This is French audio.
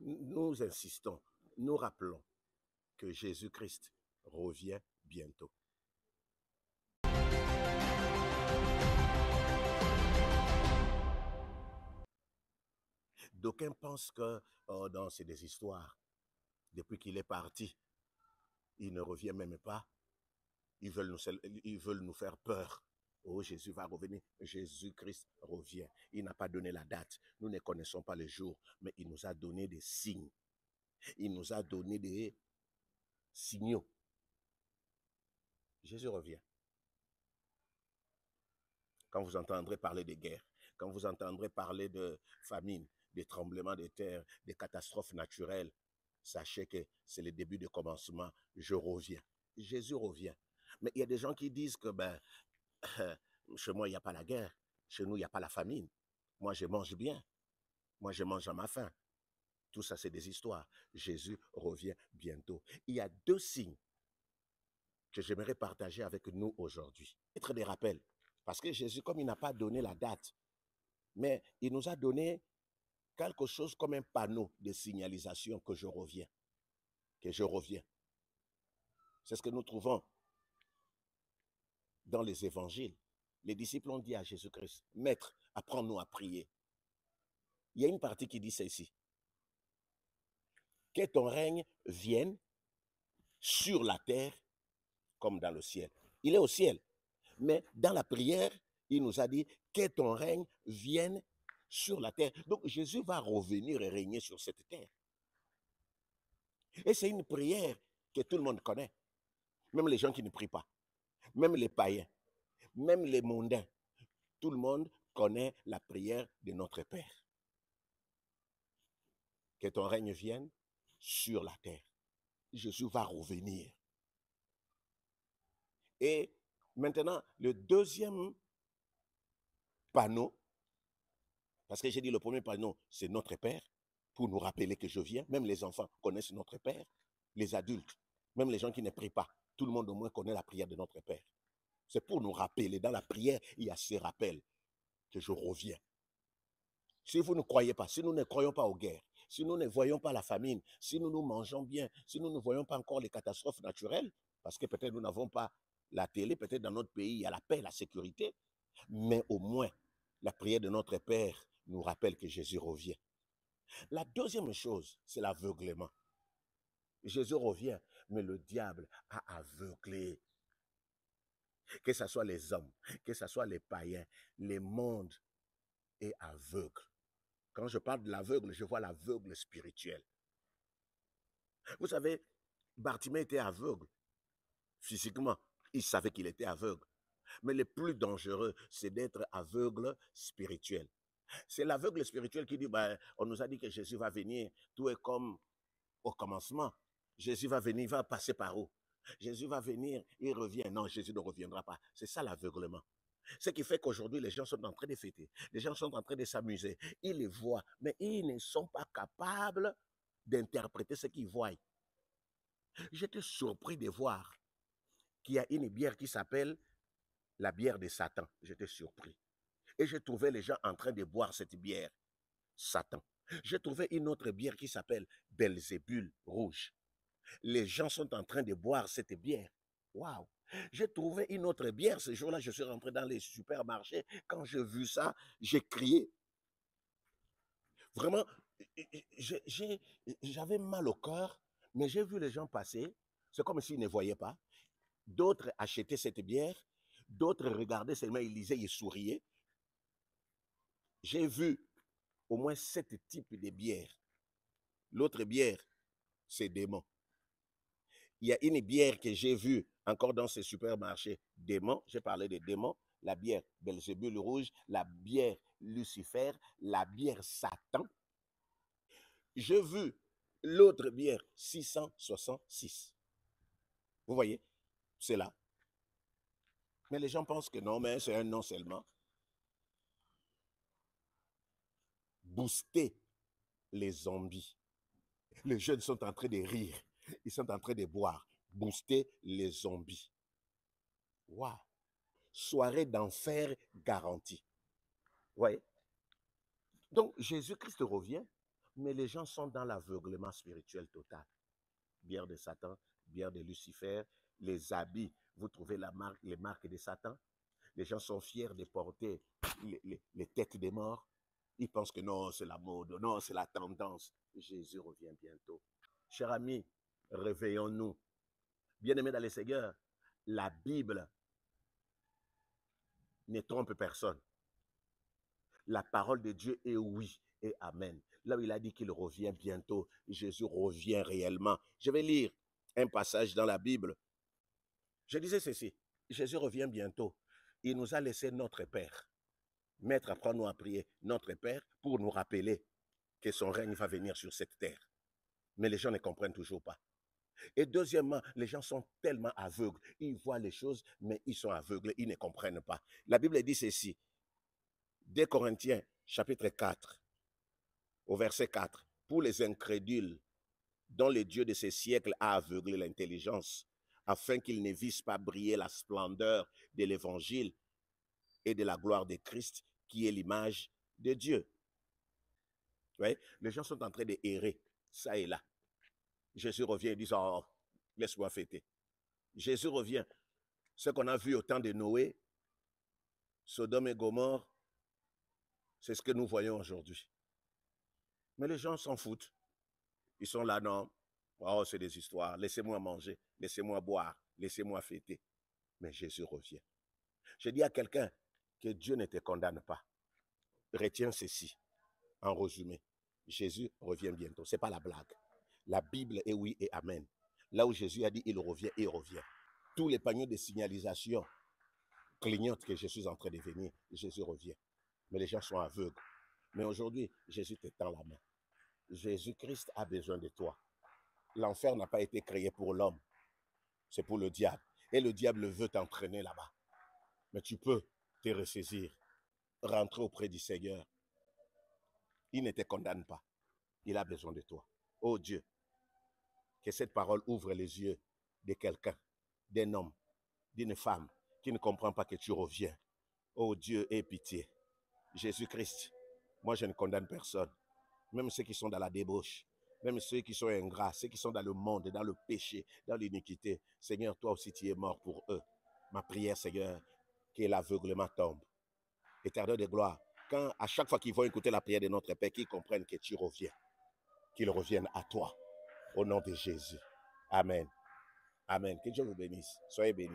Nous insistons, nous rappelons que Jésus-Christ revient bientôt. D'aucuns pensent que oh non, c'est des histoires. Depuis qu'il est parti, il ne revient même pas. Ils veulent nous faire peur. Oh, Jésus va revenir. Jésus-Christ revient. Il n'a pas donné la date. Nous ne connaissons pas le jour, mais il nous a donné des signes. Il nous a donné des signaux. Jésus revient. Quand vous entendrez parler de guerre, quand vous entendrez parler de famine, des tremblements de terre, des catastrophes naturelles, sachez que c'est le début du commencement. Je reviens. Jésus revient. Mais il y a des gens qui disent que chez moi, il n'y a pas la guerre. Chez nous, il n'y a pas la famine. Moi, je mange bien. Moi, je mange à ma faim. Tout ça, c'est des histoires. Jésus revient bientôt. Il y a deux signes que j'aimerais partager avec nous aujourd'hui. Être des rappels. Parce que Jésus, comme il n'a pas donné la date, mais il nous a donné quelque chose comme un panneau de signalisation que je reviens. Que je reviens. C'est ce que nous trouvons dans les évangiles. Les disciples ont dit à Jésus-Christ, Maître, apprends-nous à prier. Il y a une partie qui dit ceci. Que ton règne vienne sur la terre comme dans le ciel. Il est au ciel. Mais dans la prière, il nous a dit que ton règne vienne sur la terre. Donc Jésus va revenir et régner sur cette terre. Et c'est une prière que tout le monde connaît. Même les gens qui ne prient pas. Même les païens. Même les mondains. Tout le monde connaît la prière de notre Père. Que ton règne vienne sur la terre. Jésus va revenir. Et maintenant, le deuxième panneau, parce que j'ai dit le premier panneau, c'est notre Père, pour nous rappeler que je viens. Même les enfants connaissent notre Père, les adultes, même les gens qui ne prient pas. Tout le monde au moins connaît la prière de notre Père. C'est pour nous rappeler. Dans la prière, il y a ces rappels que je reviens. Si vous ne croyez pas, si nous ne croyons pas aux guerres, si nous ne voyons pas la famine, si nous nous mangeons bien, si nous ne voyons pas encore les catastrophes naturelles, parce que peut-être nous n'avons pas la télé, peut-être dans notre pays, il y a la paix, la sécurité, mais au moins, la prière de notre Père nous rappelle que Jésus revient. La deuxième chose, c'est l'aveuglement. Jésus revient, mais le diable a aveuglé. Que ce soit les hommes, que ce soit les païens, le monde est aveugle. Quand je parle de l'aveugle, je vois l'aveugle spirituel. Vous savez, Bartimée était aveugle physiquement. Il savait qu'il était aveugle. Mais le plus dangereux, c'est d'être aveugle spirituel. C'est l'aveugle spirituel qui dit, on nous a dit que Jésus va venir, tout est comme au commencement. Jésus va venir, il va passer par où? Jésus va venir, il revient. Non, Jésus ne reviendra pas. C'est ça l'aveuglement. Ce qui fait qu'aujourd'hui, les gens sont en train de fêter. Les gens sont en train de s'amuser. Ils les voient, mais ils ne sont pas capables d'interpréter ce qu'ils voient. J'étais surpris de voir qu'il y a une bière qui s'appelle la bière de Satan. J'étais surpris. Et j'ai trouvé les gens en train de boire cette bière, Satan. J'ai trouvé une autre bière qui s'appelle Belzébul rouge. Les gens sont en train de boire cette bière. Waouh! J'ai trouvé une autre bière. Ce jour-là, je suis rentré dans les supermarchés. Quand j'ai vu ça, j'ai crié. Vraiment, j'avais mal au cœur, mais j'ai vu les gens passer. C'est comme s'ils ne voyaient pas. D'autres achetaient cette bière. D'autres regardaient seulement, ils lisaient, ils souriaient. J'ai vu au moins 7 types de bières. L'autre bière, c'est démon. Il y a une bière que j'ai vue encore dans ces supermarchés, démon, j'ai parlé de démon, la bière Belzébul rouge, la bière Lucifer, la bière Satan. J'ai vu l'autre bière 666. Vous voyez, c'est là. Mais les gens pensent que non, mais c'est un nom seulement. Booster les zombies. Les jeunes sont en train de rire. Ils sont en train de boire. Booster les zombies. Waouh! Soirée d'enfer garantie. Vous voyez? Donc, Jésus-Christ revient, Mais les gens sont dans l'aveuglement spirituel total. Bière de Satan, bière de Lucifer, les habits, vous trouvez les marques de Satan. Les gens sont fiers de porter les têtes des morts. Ils pensent que non, c'est la mode, non, c'est la tendance. Jésus revient bientôt. Chers amis, réveillons-nous. Bien-aimés dans le Seigneur, la Bible ne trompe personne. La parole de Dieu est oui et amen. Là où il a dit qu'il revient bientôt, Jésus revient réellement. Je vais lire un passage dans la Bible. Je disais ceci, Jésus revient bientôt. Il nous a laissé notre Père. Maître, apprends-nous à prier notre Père pour nous rappeler que son règne va venir sur cette terre. Mais les gens ne comprennent toujours pas. Et deuxièmement, les gens sont tellement aveugles. Ils voient les choses, mais ils sont aveugles, ils ne comprennent pas. La Bible dit ceci. 2 Corinthiens, chapitre 4, au verset 4. Pour les incrédules, dont le Dieu de ces siècles a aveuglé l'intelligence, afin qu'ils ne vissent pas briller la splendeur de l'évangile et de la gloire de Christ, qui est l'image de Dieu. Ouais? Les gens sont en train de errer, ça et là. Jésus revient et dit, oh, laisse-moi fêter. Jésus revient. Ce qu'on a vu au temps de Noé, Sodome et Gomorrhe, c'est ce que nous voyons aujourd'hui. Mais les gens s'en foutent. Ils sont là, non. Oh, c'est des histoires. Laissez-moi manger, laissez-moi boire, laissez-moi fêter. Mais Jésus revient. Je dis à quelqu'un que Dieu ne te condamne pas. Retiens ceci, en résumé. Jésus revient bientôt. Ce n'est pas la blague. La Bible est oui et amen. Là où Jésus a dit, il revient et il revient. Tous les panneaux de signalisation clignotent que Jésus est en train de venir. Jésus revient. Mais les gens sont aveugles. Mais aujourd'hui, Jésus te tend la main. Jésus-Christ a besoin de toi. L'enfer n'a pas été créé pour l'homme. C'est pour le diable. Et le diable veut t'entraîner là-bas. Mais tu peux te ressaisir. Rentrer auprès du Seigneur. Il ne te condamne pas. Il a besoin de toi. Oh Dieu, que cette parole ouvre les yeux de quelqu'un, d'un homme, d'une femme qui ne comprend pas que tu reviens. Oh Dieu, aie pitié. Jésus-Christ, moi je ne condamne personne. Même ceux qui sont dans la débauche, même ceux qui sont ingrats, ceux qui sont dans le monde, dans le péché, dans l'iniquité. Seigneur, toi aussi tu es mort pour eux. Ma prière, Seigneur, que l'aveuglement tombe. Éternel de gloire, quand à chaque fois qu'ils vont écouter la prière de notre Père, qu'ils comprennent que tu reviens, qu'ils reviennent à toi. Au nom de Jésus. Amen. Amen. Que Dieu vous bénisse. Soyez bénis.